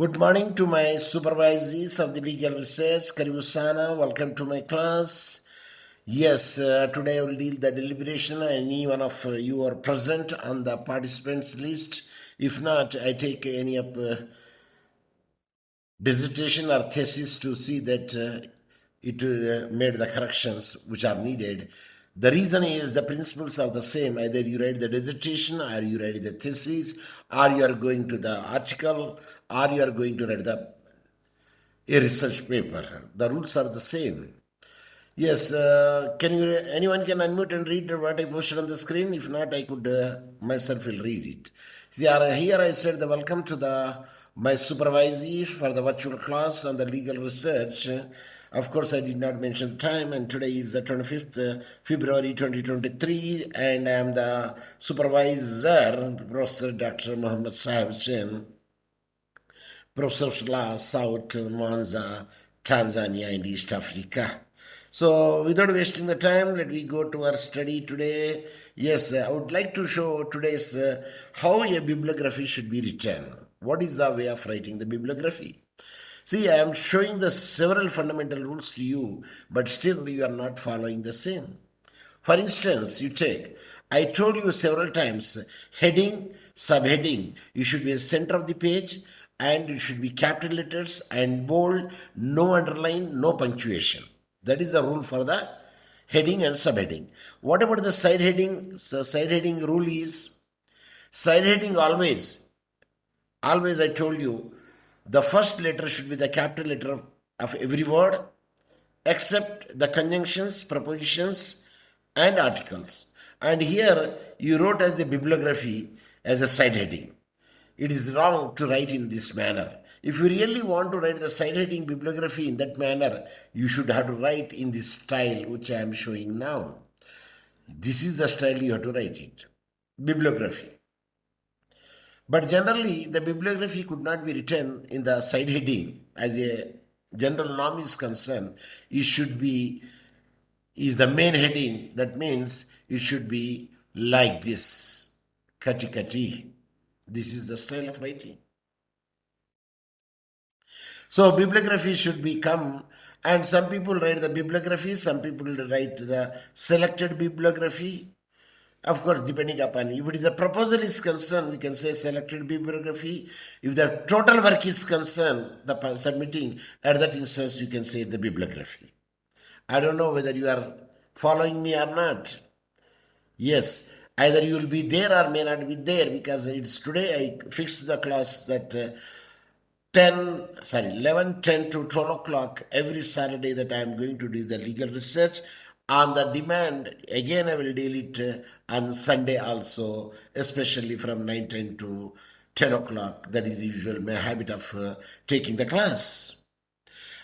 Good morning to my supervisees of the legal research. Karibu sana. Welcome to my class. Yes, today I will deal the deliberation. Any one of you are present on the participants list. If not, I take any of dissertation or thesis to see that it made the corrections which are needed. The reason is the principles are the same. Either you write the dissertation or you write the thesis, or you are going to the article, or you are going to write a research paper. The rules are the same. Yes, anyone can unmute and read what I posted on the screen? If not, I could myself will read it. See, here I said the welcome to my supervisee for the virtual class on the legal research. Of course, I did not mention the time, and today is the 25th February 2023, and I am the supervisor, Professor Dr. Mohammed Saheb Hussain, Professor of Law, South Mwanza, Tanzania, and East Africa. So, without wasting the time, let me go to our study today. Yes, I would like to show today's how a bibliography should be written. What is the way of writing the bibliography? See, I am showing the several fundamental rules to you, but still you are not following the same. For instance, I told you several times, heading, subheading, you should be the center of the page, and it should be capital letters and bold, no underline, no punctuation. That is the rule for the heading and subheading. What about the side heading? So side heading rule is, side heading always I told you, the first letter should be the capital letter of every word, except the conjunctions, prepositions, and articles. And here you wrote as the bibliography as a side heading. It is wrong to write in this manner. If you really want to write the side heading bibliography in that manner, you should have to write in this style which I am showing now. This is the style you have to write it. Bibliography. But generally, the bibliography could not be written in the side heading. As a general norm is concerned, it should be, is the main heading. That means it should be like this. Kati kati. This is the style of writing. So bibliography should become, and some people write the bibliography, some people write the selected bibliography. Of course, depending upon, if it is the proposal is concerned, we can say selected bibliography. If the total work is concerned, the submitting, at that instance, you can say the bibliography. I don't know whether you are following me or not. Yes, either you will be there or may not be there, because it's today I fixed the class that 11, 10 to 12 o'clock every Saturday that I am going to do the legal research. On the demand, again I will deal it on Sunday also, especially from 9, 10 to 10 o'clock. That is the usual my habit of taking the class.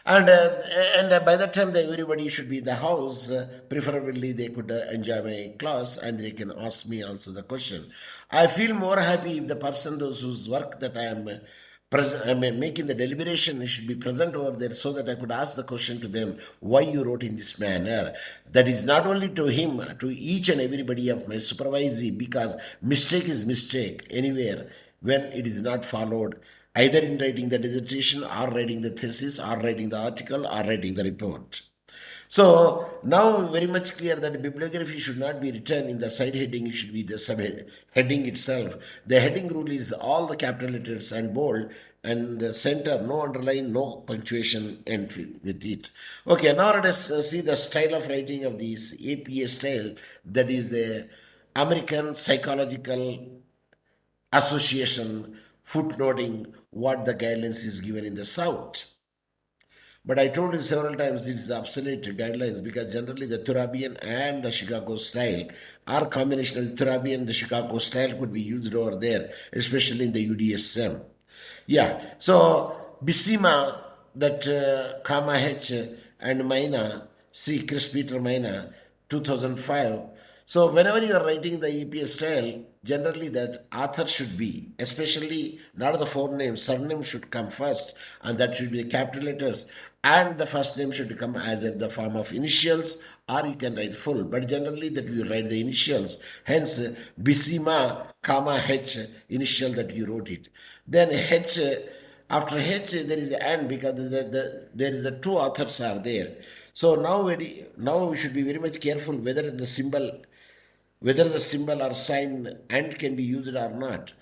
And by that time, everybody should be in the house. Preferably, they could enjoy my class and they can ask me also the question. I feel more happy if the person, those whose work that I am making the deliberation, should be present over there so that I could ask the question to them, why you wrote in this manner. That is not only to him, to each and everybody of my supervisee, because mistake is mistake anywhere when it is not followed, either in writing the dissertation or writing the thesis or writing the article or writing the report. So now very much clear that the bibliography should not be written in the side heading, it should be the subheading itself. The heading rule is all the capital letters and bold, and the center, no underline, no punctuation entry with it. Okay, now let us see the style of writing of this APA style, that is the American Psychological Association footnoting what the guidelines is given in the South. But I told you several times it's obsolete guidelines, because generally the Turabian and the Chicago style, or combination of the Turabian and the Chicago style, could be used over there, especially in the UDSM. Yeah, so Bisima, that comma H, and Maina, C. Chris Peter Maina, 2005. So whenever you are writing the EPA style, generally that author should be, especially not the forename, surname should come first, and that should be the capital letters, and the first name should come as in the form of initials, or you can write full, but generally that you write the initials. Hence, Bisima, comma H, initial that you wrote it. Then H After H, there is the and because there is the two authors are there. So now we should be very much careful whether the symbol or sign and can be used or not.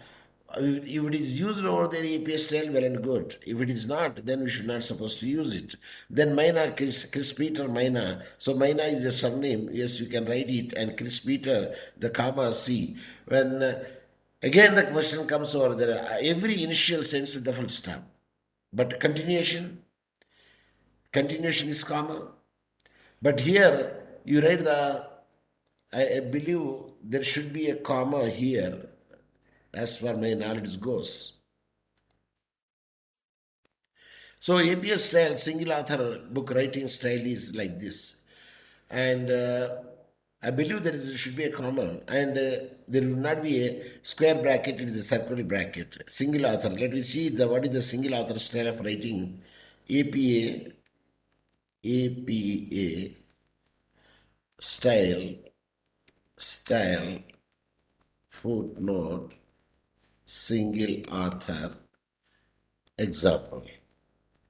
If it is used over there APA style, well and good. If it is not, then we should not supposed to use it. Then Maina, Chris Peter Maina. So Maina is a surname. Yes, you can write it. And Chris Peter, the comma C. When again the question comes over there, every initial sends with the full stop. But continuation is comma. But here you write I believe there should be a comma here as far my knowledge goes. So APS style, single author book writing style is like this. And I believe there should be a comma and there will not be a square bracket, it is a circular bracket. Single author, let me see what is the single author style of writing. APA style, footnote, single author, example.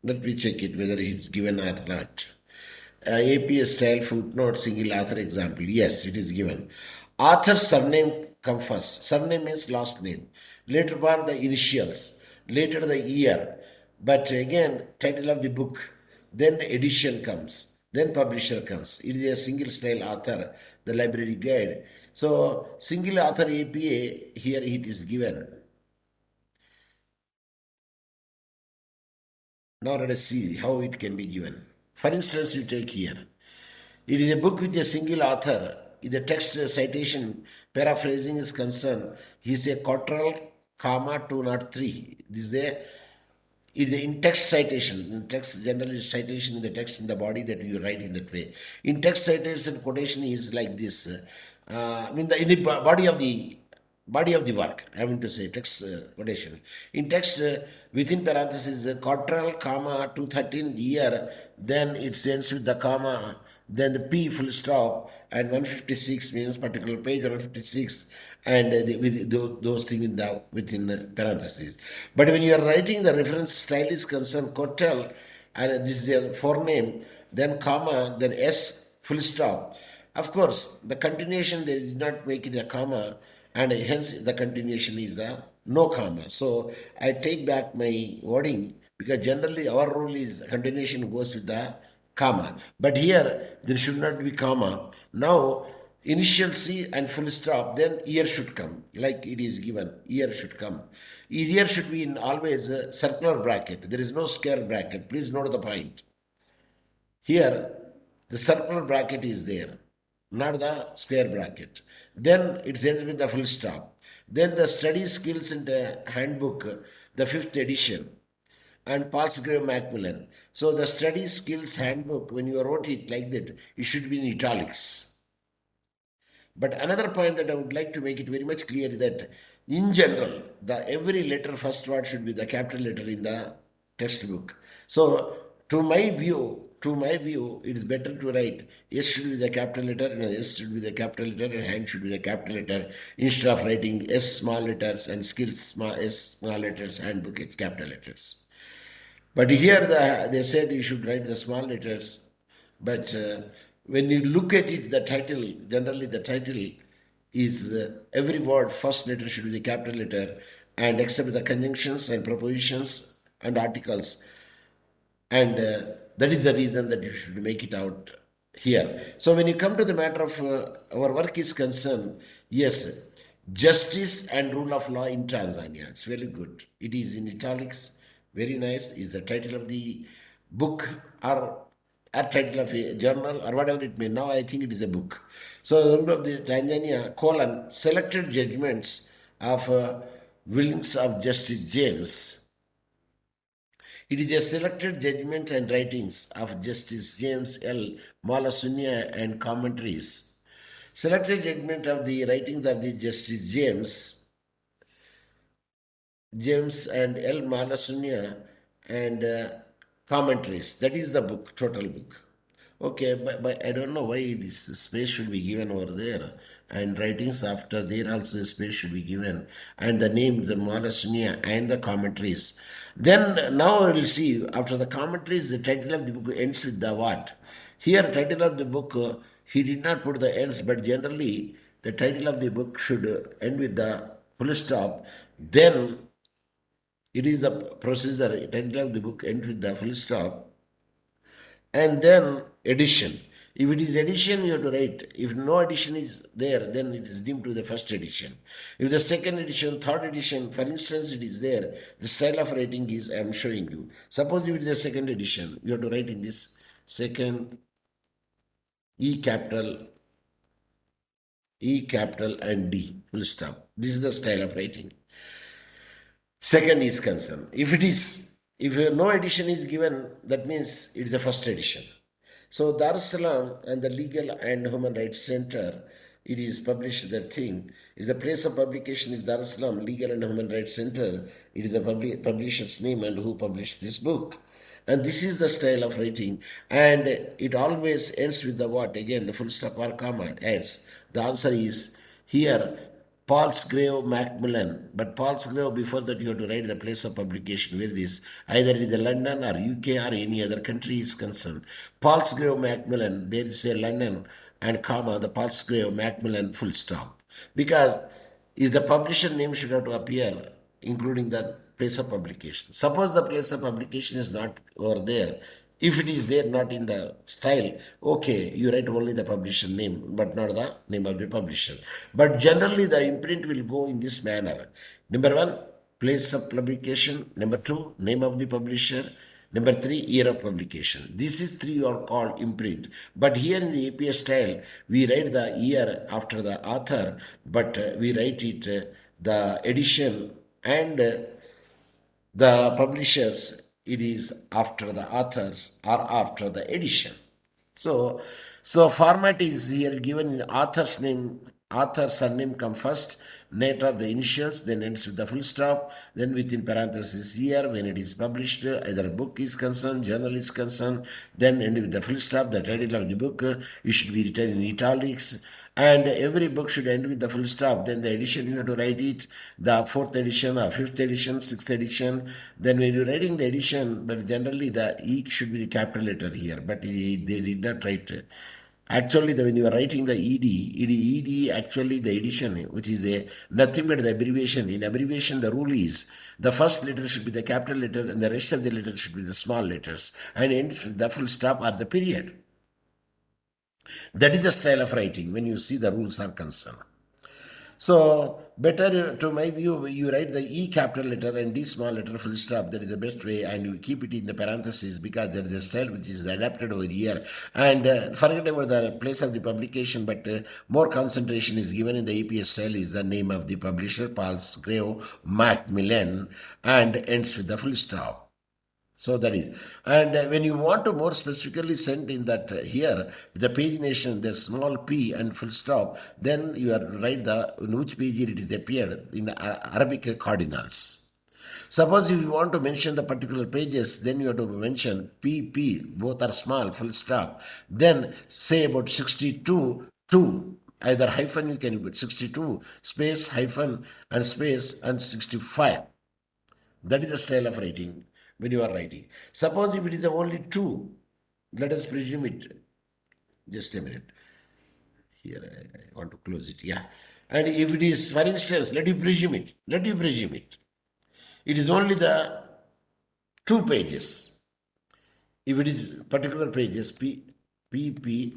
Let me check it whether it's given or not. APA style footnote single author example. Yes, it is given. Author surname come first. Surname means last name. Later on the initials. Later the year. But again, title of the book. Then the edition comes. Then publisher comes. It is a single style author, the library guide. So single author APA, here it is given. Now let us see how it can be given. For instance, you take here. It is a book with a single author. If the text citation paraphrasing is concerned, he is a Cottrell, comma 203. This is the in text citation. In text, generally citation in the text in the body that you write in that way. In text citation, quotation is like this. In the body of the work, I mean to say text quotation. In text, within parentheses, Cottrell, comma 213 year, then it ends with the comma, then the P full stop, and 156 means particular page 156, and with those things within parentheses. But when you are writing the reference style is concerned, Cottrell, and this is a forename, then comma, then S full stop. Of course, the continuation they did not make it a comma, and hence the continuation is the no comma. So I take back my wording because generally our rule is continuation goes with the comma. But here there should not be comma. Now initial C and full stop, then year should come like it is given. Year should come. Year should be in always a circular bracket. There is no square bracket. Please note the point. Here the circular bracket is there, not the square bracket. Then it ends with the full stop. Then the study skills in the handbook, the 5th edition, and Palsgrave Macmillan. So the study skills handbook, when you wrote it like that, it should be in italics. But another point that I would like to make it very much clear is that in general, every letter first word should be the capital letter in the textbook. So to my view, it is better to write S should be the capital letter and S should be the capital letter and hand should be the capital letter instead of writing S small letters and skills S small letters, handbook capital letters. But here they said you should write the small letters. But when you look at it, the title, generally the title is every word, first letter should be the capital letter, and except the conjunctions and prepositions and articles. And that is the reason that you should make it out here. So when you come to the matter of our work is concerned, yes, justice and rule of law in Tanzania. It's very good. It is in italics. Very nice. It's the title of the book or a title of a journal or whatever it may. Now I think it is a book. So the rule of the Tanzania, selected judgments of Willings of Justice James. It is a selected judgment and writings of Justice James L. Malasunya and commentaries. Selected judgment of the writings of the Justice James and L. Malasunya and commentaries. That is the book, total book. Okay, but I don't know why this space should be given over there. And writings after there also space should be given. And the name, the Malasmia and the commentaries. Then now we'll see, after the commentaries, the title of the book ends with the what? Here, title of the book, he did not put the ends, but generally the title of the book should end with the full stop. Then it is the procedure, title of the book ends with the full stop, and then addition. If it is addition, you have to write. If no addition is there, then it is deemed to the first edition. If the second edition, third edition, for instance, it is there, the style of writing is I am showing you. Suppose if it is the second edition, you have to write in this second E capital and D, full stop. This is the style of writing. Second is concerned. If no addition is given, that means it is the first edition. So Dar es Salaam and the Legal and Human Rights Center, it is published that thing. The place of publication is Dar es Salaam Legal and Human Rights Center. It is the publisher's name and who published this book. And this is the style of writing. And it always ends with the what? Again, the full stop or comma. Yes. The answer is here, Palsgrave Macmillan. But Palsgrave, before that, you have to write the place of publication where it is. Either it is London or UK or any other country is concerned. Palsgrave Macmillan, there is a London and comma, the Palsgrave Macmillan full stop. Because if the publisher name should have to appear, including the place of publication. Suppose the place of publication is not over there. If it is there, not in the style, okay, you write only the publisher name, but not the name of the publisher. But generally, the imprint will go in this manner. Number one, place of publication. Number two, name of the publisher. Number three, year of publication. These is three are called imprint. But here in the APA style, we write the year after the author, but we write it the edition and the publishers, it is after the authors or after the edition. So format is here given in author's name, author surname come first, later the initials, then ends with the full stop, then within parenthesis year when it is published, either book is concerned, journal is concerned, then end with the full stop, the title of the book, it should be written in italics, and every book should end with the full stop. Then the edition you have to write it, the fourth edition or fifth edition, sixth edition. Then when you're writing the edition, but generally the E should be the capital letter here, but they did not write. Actually, when you are writing the ED, actually the edition, which is nothing but the abbreviation. In abbreviation, the rule is the first letter should be the capital letter and the rest of the letters should be the small letters. And ends with the full stop or the period. That is the style of writing when you see the rules are concerned. So, better to my view, you write the E capital letter and D small letter full stop. That is the best way, and you keep it in the parentheses because there is a style which is adapted over here. And forget about the place of the publication, but more concentration is given in the APA style is the name of the publisher, Palsgrave Macmillan, and ends with the full stop. So that is, and when you want to more specifically send in that here, the pagination, the small p and full stop, then you are write in which page it is appeared in Arabic cardinals. Suppose if you want to mention the particular pages, then you have to mention PP, both are small, full stop. Then say about 62, 2. Either hyphen you can put 62, space, hyphen, and space, and 65. That is the style of writing when you are writing. Suppose if it is only 2, let us presume it. Just a minute. Here I want to close it. Yeah. And if it is, for instance, let you presume it. It is only the 2 pages. If it is particular pages, PP,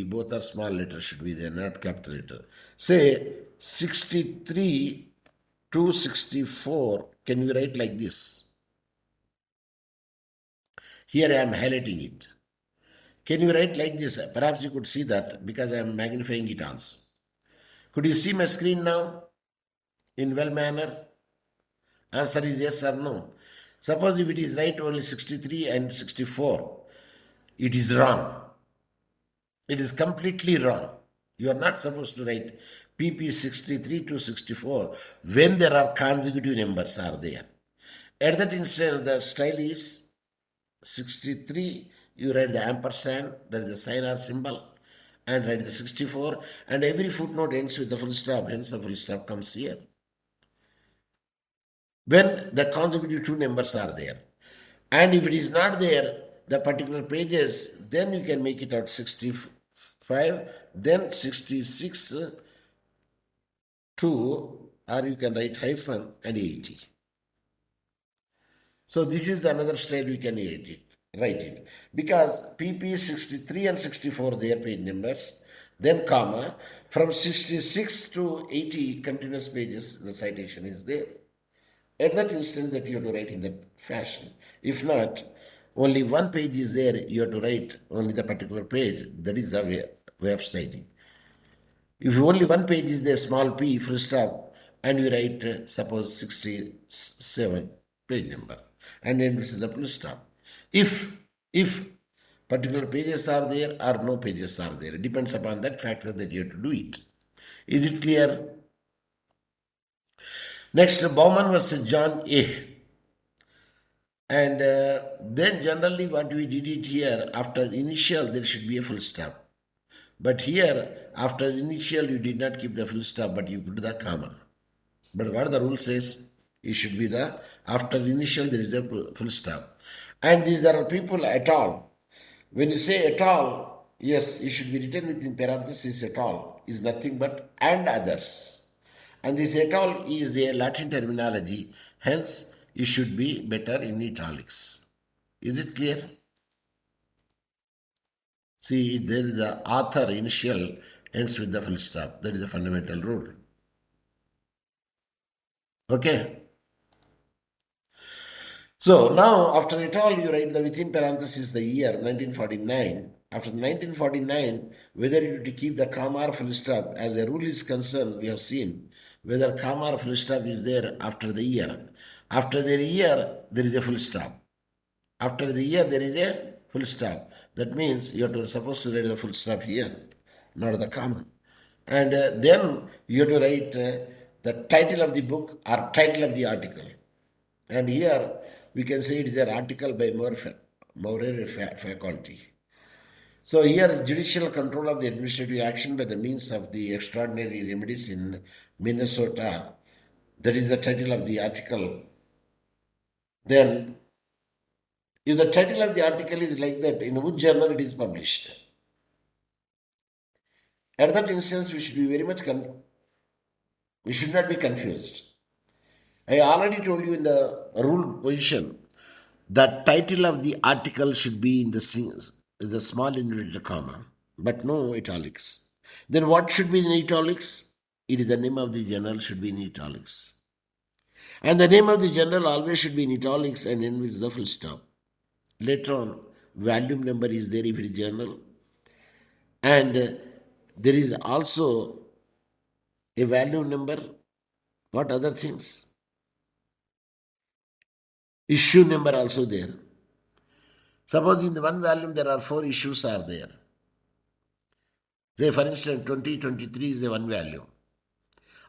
both are small letters should be there, not capital letter. Say 63 to 64. Can you write like this? Here I am highlighting it. Can you write like this? Perhaps you could see that because I am magnifying it also. Could you see my screen now in well manner? Answer is yes or no. Suppose if it is right only 63 and 64, it is wrong. It is completely wrong. You are not supposed to write PP 63 to 64 when there are consecutive numbers are there. At that instance, the style is 63 you write the ampersand, that is the sign or symbol, and write the 64, and every footnote ends with the full stop, hence the full stop comes here. When the consecutive two numbers are there. And if it is not there, the particular pages, then you can make it out 65, then 66, 2, or you can write hyphen and 80. So this is the another style we can write it. Because PP 63 and 64, their page numbers, then comma, from 66 to 80 continuous pages, the citation is there. At that instance that you have to write in that fashion. If not, only one page is there, you have to write only the particular page. That is the way of stating. If only one page is there, small p, full stop, and you write, suppose 67 page number, and then this is the full stop. If particular pages are there or no pages are there, it depends upon that factor that you have to do it. Is it clear? Next, Bauman versus John A. And then generally what we did it here, after initial there should be a full stop. But here, after initial you did not keep the full stop, but you put the comma. But what the rule says, it should be the, after initial there is a full stop. And these are people at all. When you say at all, yes, it should be written within parenthesis at all, is nothing but and others. And this et al. Is a Latin terminology, hence it should be better in italics. Is it clear? See, there is the author initial ends with the full stop. That is the fundamental rule. Okay. So now after it all, you write the within parenthesis the year 1949. After 1949, whether you to keep the comma or full stop, as a rule is concerned, we have seen whether comma or full stop is there after the year. After the year, there is a full stop. After the year, there is a full stop. That means you are supposed to write the full stop here, not the comma. And then you have to write the title of the book or title of the article. And here we can say it is an article by Maurer faculty. So here, judicial control of the administrative action by the means of the extraordinary remedies in Minnesota. That is the title of the article. Then, if the title of the article is like that, in which journal it is published? At that instance, we should be very much we should not be confused. I already told you in the rule position that title of the article should be in the small inverted comma, but no italics. Then what should be in italics? It is the name of the journal should be in italics. And the name of the journal always should be in italics and end with the full stop. Later on, volume number is there if it is journal. And there is also a volume number. What other things? Issue number also there. Suppose in the one volume there are 4 issues are there. Say for instance 2023 is a one volume.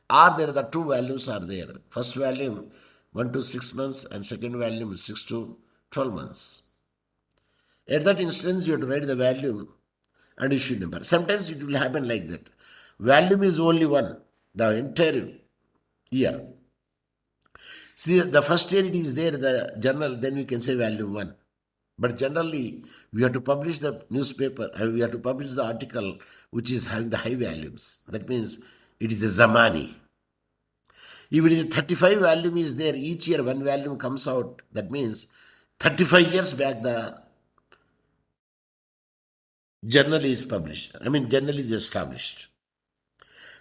Or there are the 2 volumes are there. First volume 1 to 6 months and second volume 6 to 12 months. At that instance you have to write the volume and issue number. Sometimes it will happen like that. Volume is only one, the entire year. See, the first year it is there, the journal, then we can say volume 1. But generally, we have to publish the newspaper and we have to publish the article which is having the high volumes. That means it is a Zamani. If it is a 35 volume is there, each year one volume comes out. That means 35 years back the journal is published. Journal is established.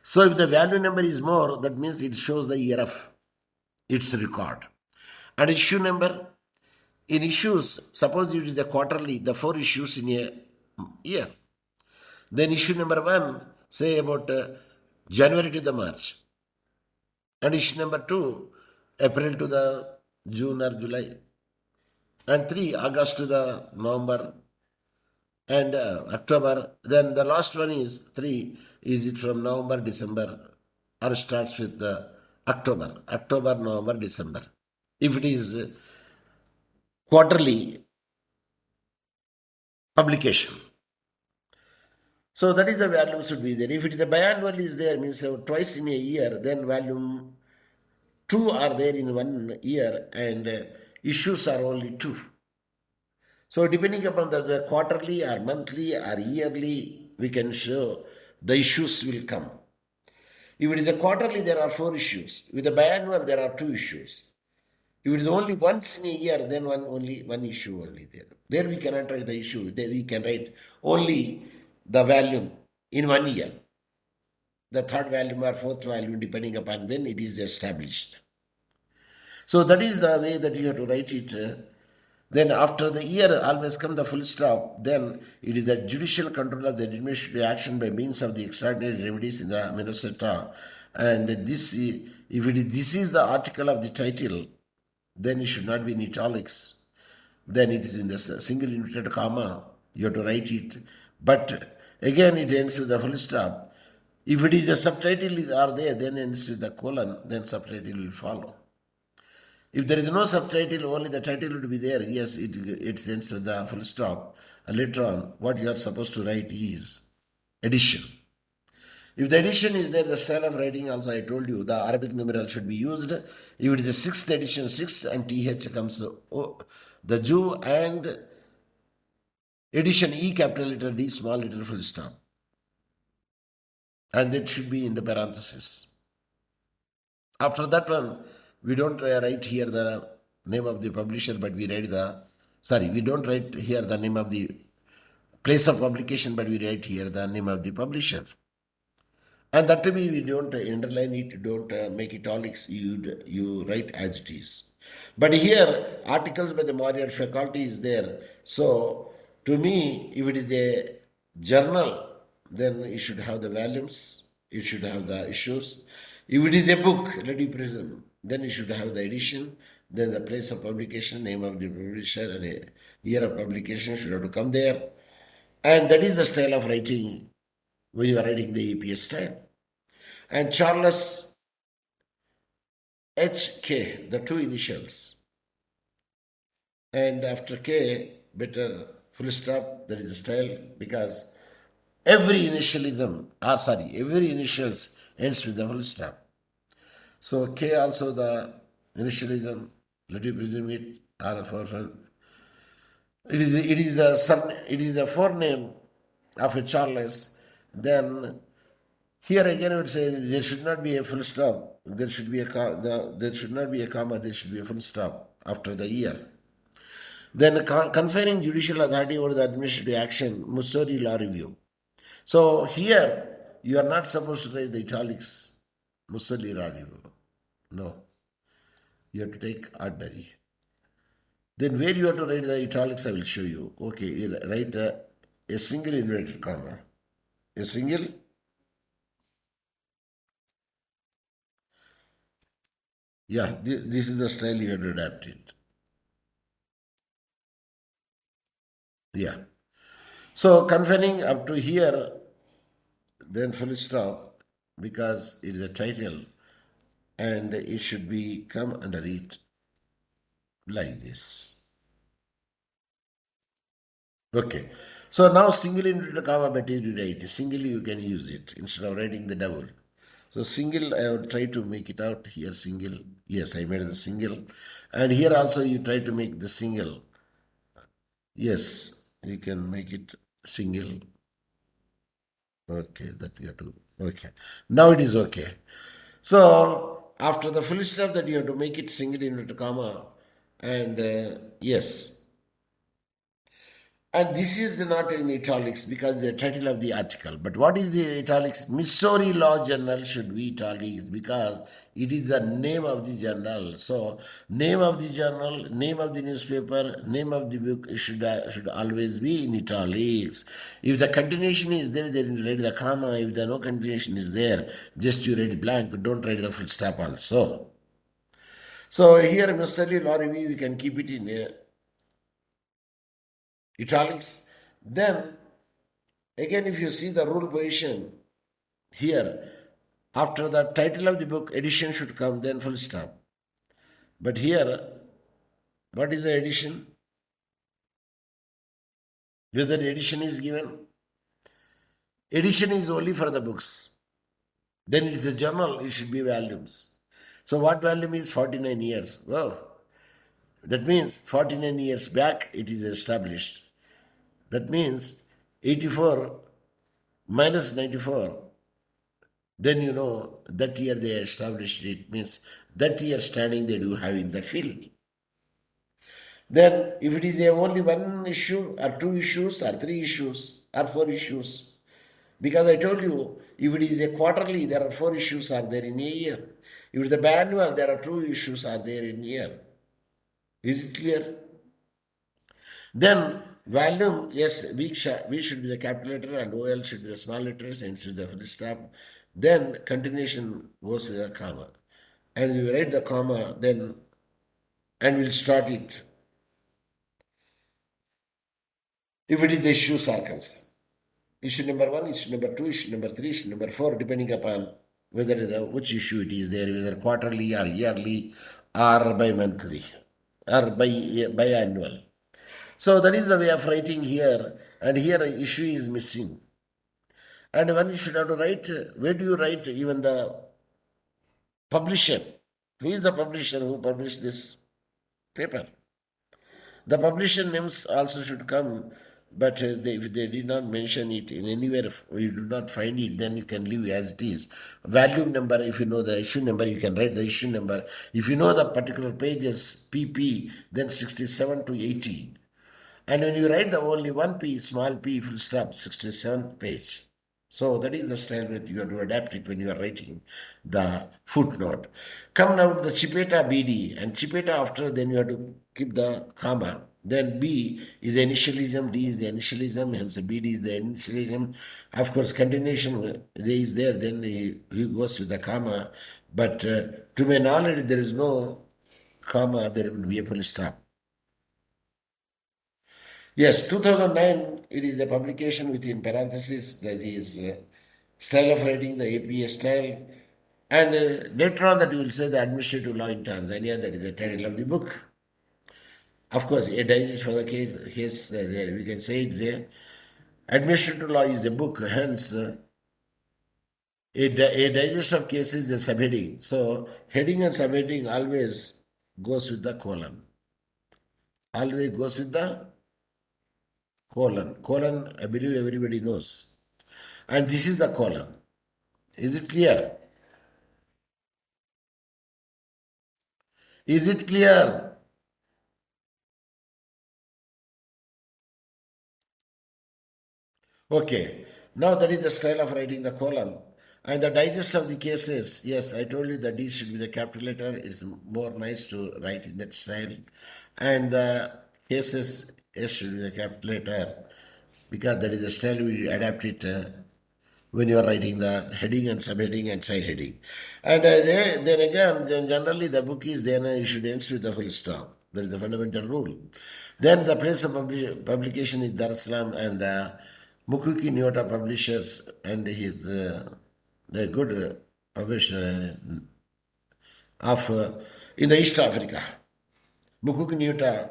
So if the value number is more, that means it shows the year of its record. And issue number, in issues, suppose it is the quarterly, the 4 issues in a year. Then issue number 1, say about January to the March. And issue number 2, April to the June or July. And 3, August to the November and October. Then the last one is 3, is it from November, December, or starts with October, November, December. If it is quarterly, publication. So that is the volume should be there. If it is the biannual is there, means twice in a year, then volume 2 are there in 1 year and issues are only 2. So depending upon the quarterly or monthly or yearly, we can show the issues will come. If it is a quarterly, there are 4 issues. With the biannual, there are 2 issues. If it is only once in a year, then only one issue only there. There we cannot write the issue. There we can write only the volume in 1 year. The third volume or fourth volume, depending upon when it is established. So that is the way that you have to write it. Then after the year always come the full stop. Then it is the judicial control of the administrative action by means of the extraordinary remedies in the Minnesota. And this is the article of the title, then it should not be in italics. Then it is in the single inverted comma. You have to write it. But again, it ends with the full stop. If it is a subtitle are there, then ends with the colon, then subtitle will follow. If there is no subtitle, only the title would be there. Yes, it ends with the full stop. And later on, what you are supposed to write is addition. If the addition is there, the style of writing also I told you, the Arabic numeral should be used. If it is the 6th edition, 6 and TH comes the Jew, and addition E capital letter D small letter full stop. And that should be in the parenthesis. After that one, we don't write here the name of the publisher, but we write we don't write here the name of the place of publication, but we write here the name of the publisher. And that to be, we don't underline it, don't make italics, you write as it is. But here, articles by the Marriott faculty is there. So, to me, if it is a journal, then it should have the volumes, it should have the issues. If it is a book, let me presume, then it should have the edition, then the place of publication, name of the publisher, and a year of publication should have to come there. And that is the style of writing when you are writing the EPS style. And Charles HK, the 2 initials. And after K, better full stop, that is the style, because every initials ends with the full stop. So K also the initialism, let me presume it, or a forefront. It is the forename of a Charles. Then here again I would say there should not be a full stop. There should be there should not be a comma. There should be a full stop after the year. Then conferring judicial authority over the administrative action, Missouri Law Review. So here you are not supposed to write the italics, Missouri Law Review. No, you have to take ordinary. Then where you have to write the italics, I will show you. Okay, you write a single inverted comma. A single. Yeah, this is the style you have to adapt it. Yeah. So confining up to here, then full stop, because it is a title and it should be come under it like this. Okay. So now single inverted comma, but you write single, you can use it instead of writing the double. So single, I would try to make it out here, single. Yes, I made the single. And here also you try to make the single. Yes, you can make it single. Okay, that you have to, okay. Now it is okay. So after the full stop that you have to make it single inverted comma, and yes. And this is not in italics because the title of the article. But what is the italics? Missouri Law Journal should be italics because it is the name of the journal. So name of the journal, name of the newspaper, name of the book should always be in italics. If the continuation is there, then you write the comma. If the no continuation is there, just you write blank. Don't write the full stop also. So here Missouri Law Review, we can keep it in italics. Then again, if you see the rule position here, after the title of the book, edition should come, then full stop. But here, what is the edition? Whether edition is given. Edition is only for the books. Then it is a journal, it should be volumes. So what volume is 49 years? Wow. That means 49 years back it is established. That means 84 minus 94. Then you know that year they established it, means that year standing they do have in the field. Then if it is only one issue or two issues or three issues or four issues, because I told you, if it is a quarterly, there are four issues are there in a year. If it is the annual, there are two issues are there in a year. Is it clear? Then volume, yes, V should be the capital letter and OL should be the small letters and should be the full stop. Then continuation goes with a comma. And you write the comma, then, and we'll start it. If it is the issues are concerned. Issue number 1, issue number 2, issue number 3, issue number 4, depending upon whether which issue it is there, whether quarterly or yearly or bi-monthly or bi-annual. So that is the way of writing here, and here an issue is missing. And when you should have to write, where do you write even the publisher? Who is the publisher who published this paper? The publisher names also should come, but if they did not mention it in anywhere, if you do not find it, then you can leave as it is. Volume number, if you know the issue number, you can write the issue number. If you know the particular pages, PP, then 67 to 80. And when you write the only one P, small p, full stop, 67th page. So that is the style that you have to adapt it when you are writing the footnote. Come now to the Chipeta BD, and Chipeta after, then you have to keep the comma. Then B is the initialism, D is the initialism, hence BD is the initialism. Of course, continuation is there, then he goes with the comma. But to my knowledge, there is no comma, there will be a full stop. Yes, 2009, it is the publication within parentheses, that is style of writing, the APA style. And later on that you will say the administrative law in Tanzania, that is the title of the book. Of course, a digest for the case there, we can say it there. Administrative law is the book, hence a digest of cases is the subheading. So heading and subheading always goes with the colon. Always goes with the colon. Colon, I believe everybody knows. And this is the colon. Is it clear? Is it clear? Okay. Now that is the style of writing the colon. And the digest of the cases, yes, I told you the D should be the capital letter. It's more nice to write in that style. And the cases, S should be the capital letter, because that is the style we adapt it when you are writing the heading and subheading and side heading. And then again, generally the book is then you should end with the full stop. That is the fundamental rule. Then the place of publication is Dar es Salaam, and the Mukuki Nyota Publishers, and his the good publisher of in the East Africa. Mukuki Nyota,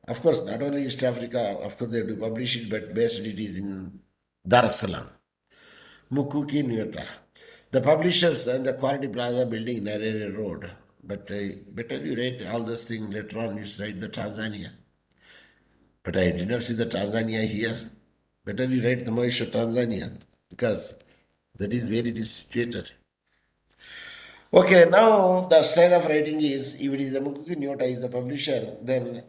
of course, not only East Africa, of course they have to publish it, but based it is in Dar es Salaam. Mukuki Nyota. The publishers and the Quality Plaza building, Narere Road. But better you write all those things later on, you write the Tanzania. But I did not see the Tanzania here. Better you write the Moisho Tanzania, because that is where it is situated. Okay, now the style of writing is, if it is the Mukuki Nyota is the publisher, then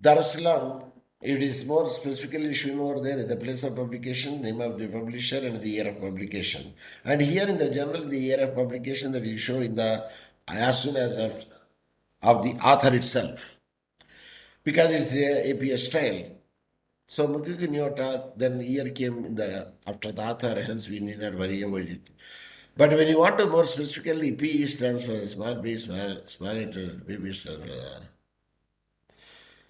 Dar es Salaam, it is more specifically shown over there, the place of publication, name of the publisher, and the year of publication. And here in the journal, the year of publication that you show in the as soon as of the author itself, because it's the APA style. So Mukuki Nyota, then year came in the after the author, hence we need not worry about it. But when you want to more specifically, P stands for small b, small letter, B stands for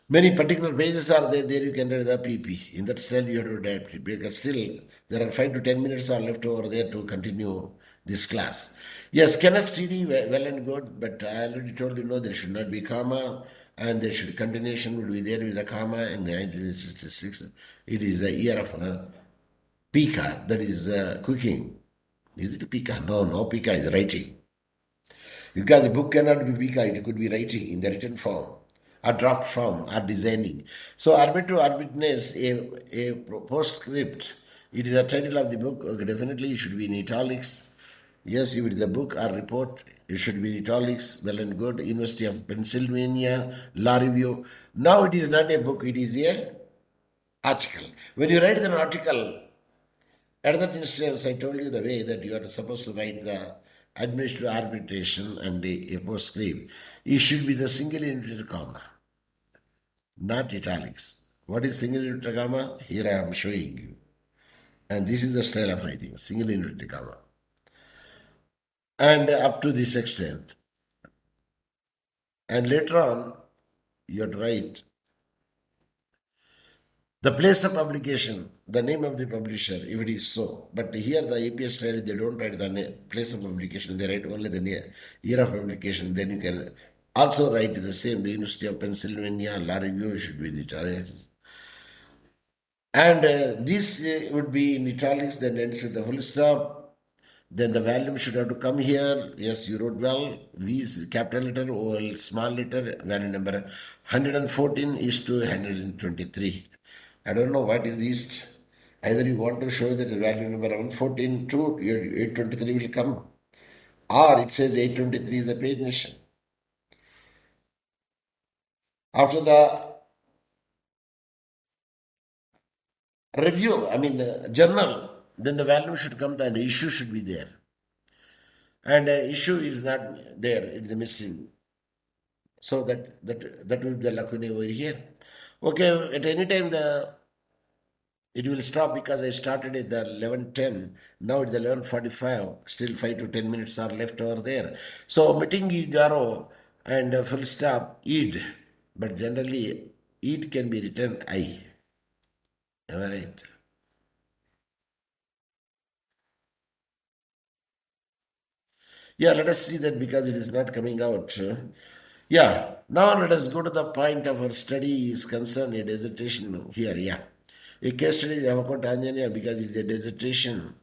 many particular pages are there you can write the PP. In that style you have to adapt it, because still there are 5 to 10 minutes are left over there to continue this class. Yes, Kenneth CD, well and good, but I already told you, no, there should not be comma. and there should continuation would be there with a comma. In 1966, it is the year of Pika, that is cooking. Is it Pika? No, Pika is writing. Because the book cannot be Pika, it could be writing in the written form, or draft form, or designing. So, arbit to arbitness, a postscript, it is the title of the book. Okay, definitely it should be in italics. Yes, if it is a book or report, it should be in italics. Well and good. University of Pennsylvania, Law Review. Now it is not a book, it is a article. When you write an article, at that instance, I told you the way that you are supposed to write the administrative arbitration and a postscript. It should be the single inverted comma, not italics. What is single inverted comma? Here I am showing you. And this is the style of writing, single inverted comma. And up to this extent. And later on, you have to write the place of publication, the name of the publisher, if it is so. But here the APS style, they don't write the place of publication, they write only the year of publication. Then you can also write the same, the University of Pennsylvania, Law Review should be in italics. And this would be in italics, then ends with the full stop. Then the volume should have to come here. Yes, you wrote well. V is capital letter, O L small letter, value number 114 is to 123. I don't know what is east. Either you want to show that the value number 114 to 823 will come, or it says 823 is the page nation. After the review, journal, then the value should come and the issue should be there. And issue is not there, it is missing. So that will be the lacuna over here. Okay, at any time it will stop because I started at the 11:10. Now it's 11:45. Still 5 to 10 minutes are left over there. So omitting garo and full stop id, but generally id can be written I. Am I right? Yeah, let us see that because it is not coming out. Yeah, now let us go to the point of our study is concerned, a dissertation here. Yeah, a case study about Tanzania because it is a dissertation.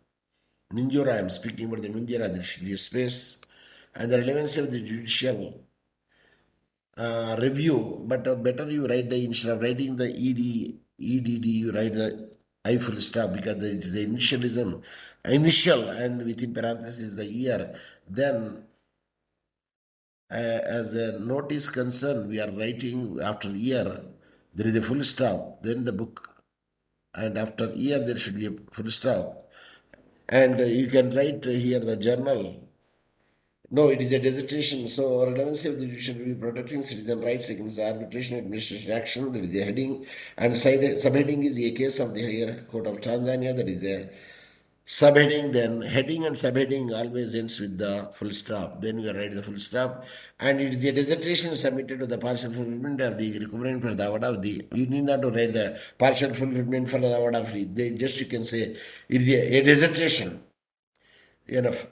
Minjura, I am speaking about the Minjura, there should be a space, and the relevancy of the judicial review. But better you write instead of writing the EDD, you write the I full stop because the initial and within parenthesis the year. Then, as a note is concerned, we are writing after year, there is a full stop, then the book, and after year there should be a full stop. And you can write here the journal. No, it is a dissertation. So, relevancy of the judicial review protecting citizen rights against the arbitration administration action. That is the heading, and subheading is a case of the Higher Court of Tanzania. That is a subheading. Then heading and subheading always ends with the full stop. Then you write the full stop, and it is a dissertation submitted to the partial fulfillment of the requirement for the award of the. You need not to write the partial fulfillment for the award of the. Just you can say it is a dissertation. Enough.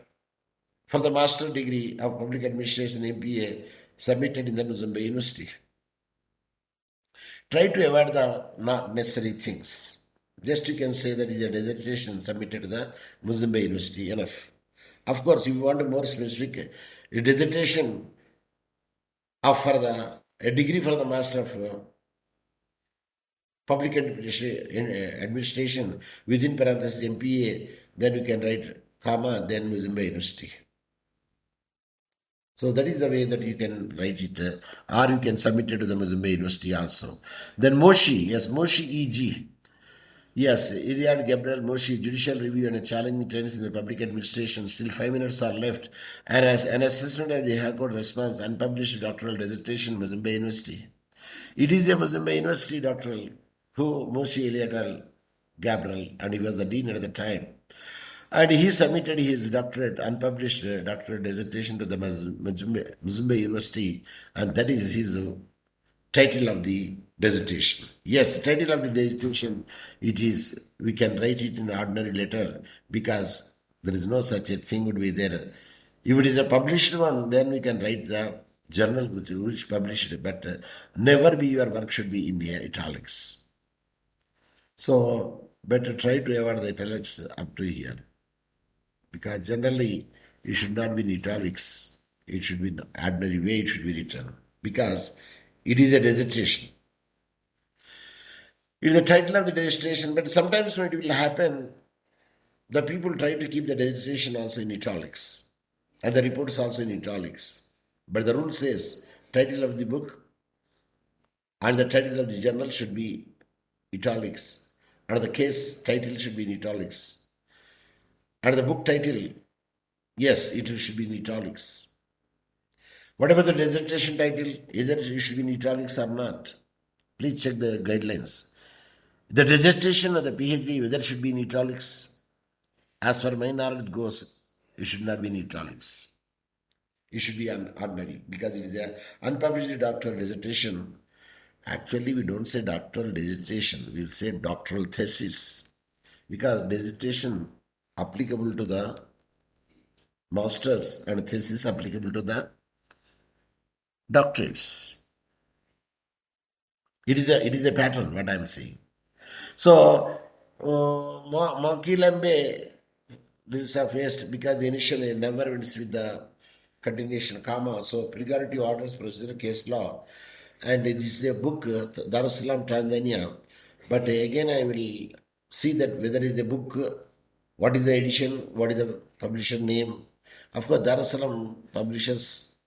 For the master degree of public administration MPA submitted in the Mozambique University. Try to avoid the not necessary things. Just you can say that is a dissertation submitted to the Mozambique University. Enough. Of course, if you want a more specific, a dissertation for a degree for the master of public administration within parenthesis MPA, then you can write comma, then Mozambique University. So that is the way that you can write it, or you can submit it to the Mozambique University also. Then Moshi, yes, Moshi EG. Yes, Iliad Gabriel Moshi, judicial review and a challenging trends in the public administration. Still 5 minutes are left. And an assessment of the High Court response, unpublished doctoral dissertation, Mozambique University. It is a Mozambique University doctoral, who Moshi Iliad Gabriel, and he was the dean at the time. And he submitted his doctorate, unpublished doctorate dissertation to the Mozambique University, and that is his title of the dissertation. Yes, title of the dissertation, it is, we can write it in ordinary letter because there is no such a thing would be there. If it is a published one, then we can write the journal which published it, but never be your work should be in italics. So better try to avoid the italics up to here, because generally it should not be in italics. It should be in the ordinary way. It should be written because it is a dissertation. It is the title of the dissertation, but sometimes when it will happen, the people try to keep the dissertation also in italics and the reports also in italics. But the rule says title of the book and the title of the journal should be italics, and the case title should be in italics, and the book title, yes, it should be in italics. Whatever the dissertation title, either it should be in italics or not. Please check the guidelines. The dissertation or the PhD, whether it should be in italics, as far my knowledge goes, it should not be in italics. It should be ordinary, because it is an unpublished doctoral dissertation. Actually, we don't say doctoral dissertation, we will say doctoral thesis, because dissertation applicable to the masters and thesis applicable to the doctorates. It is a pattern, what I am saying. So, Makilambe is faced because the initial never ends with the continuation comma. So, priority orders, procedure, case law. And this is a book, Dar es Salaam, Tanzania. But again, I will see that whether it is a book, what is the edition, what is the publisher name. Of course, Dar es Salaam publishers,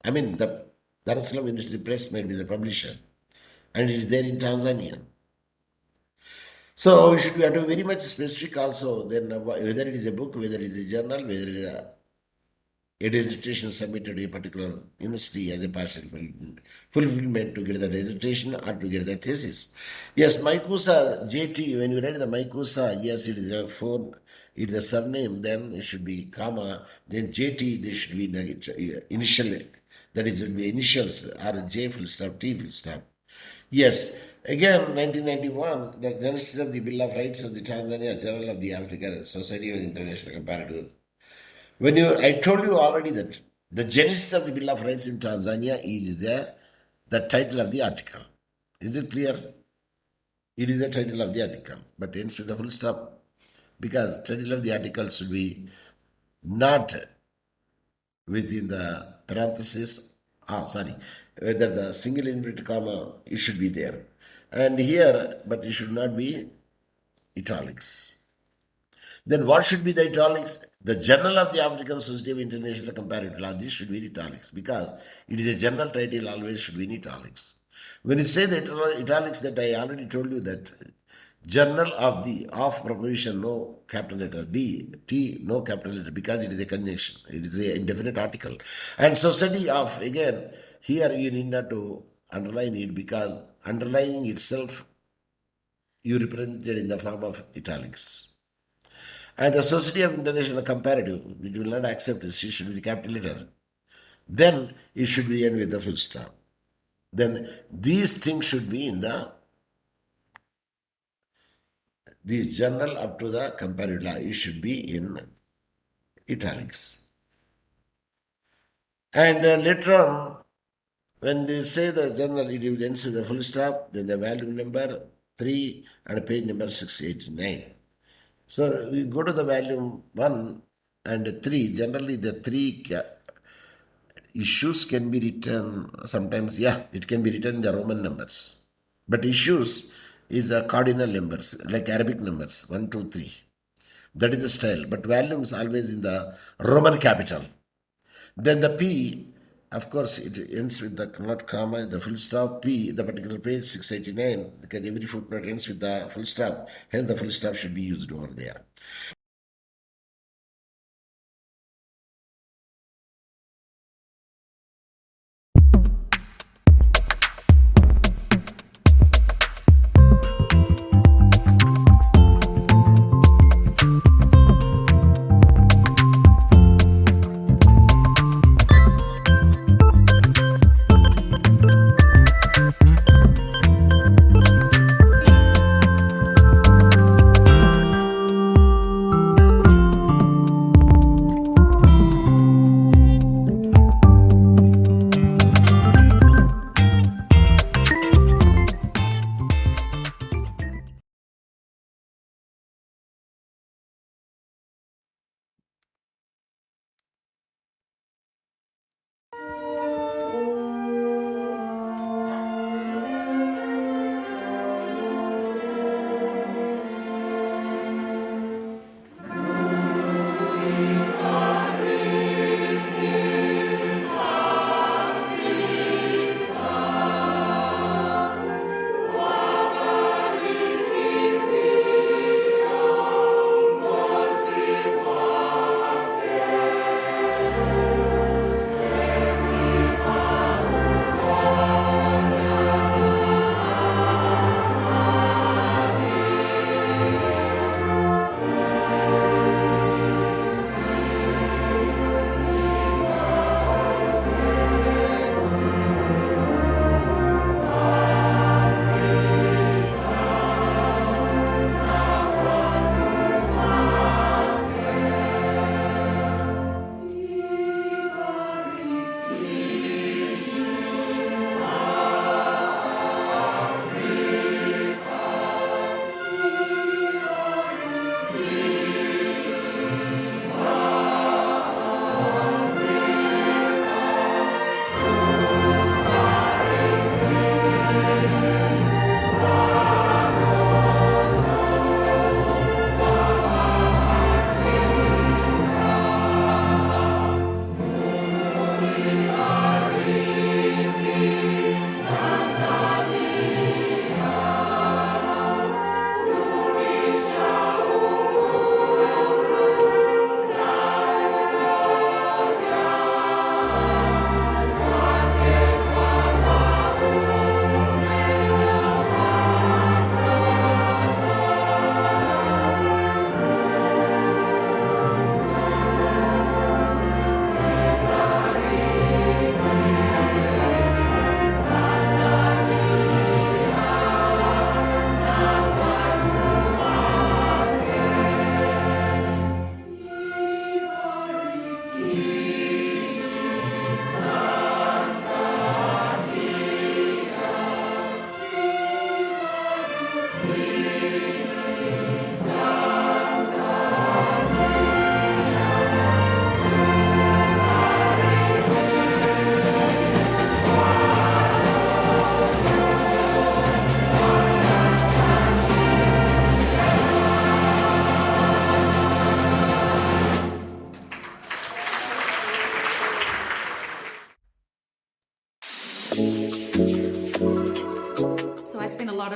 the Dar es Salaam University Press might be the publisher, and it is there in Tanzania. So we should have to be very much specific also, then whether it is a book, whether it is a journal, whether it is a dissertation submitted to a particular university as a partial fulfillment to get the dissertation or to get the thesis. Yes, Maikusa, JT, when you write the Maikusa, yes, it is a phone, it is a surname, then it should be comma, then JT, there should be the initial, that is, it should be initials, or J full stop, T full stop. Yes, again, 1991, the Genesis of the Bill of Rights of the Tanzania Journal of the African Society of International Comparative. I told you already that the genesis of the Bill of Rights in Tanzania is the title of the article. Is it clear? It is the title of the article, but ends with a full stop, because title of the article should be not within the parenthesis, whether the single inverted comma, it should be there. And here, but it should not be italics. Then what should be the italics? The Journal of the African Society of International Comparative Law, this should be in italics, because it is a journal title, always should be in italics. When you say the italics, that I already told you that Journal of the proposition, no capital letter, T, no capital letter, because it is a conjunction, it is an indefinite article. And Society of, again, here you need not to underline it, because underlining itself, you represented in the form of italics. And the Society of International Comparative, which will not accept this, it should be the capital letter. Then it should be end with the full stop. Then these things should be in this journal up to the comparative law, it should be in italics. And later on, when they say the journal, it will end with the full stop, then the volume number 3 and page number 689. So we go to the volume 1 and 3. Generally, the 3 issues can be written sometimes, it can be written in the Roman numbers. But issues is cardinal numbers, like Arabic numbers, 1, 2, 3. That is the style. But volumes always in the Roman capital. Then the P, of course, it ends with the not comma, the full stop, P, the particular page 689, because every footnote ends with the full stop. Hence, the full stop should be used over there.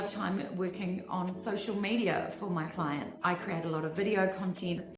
of time working on social media for my clients. I create a lot of video content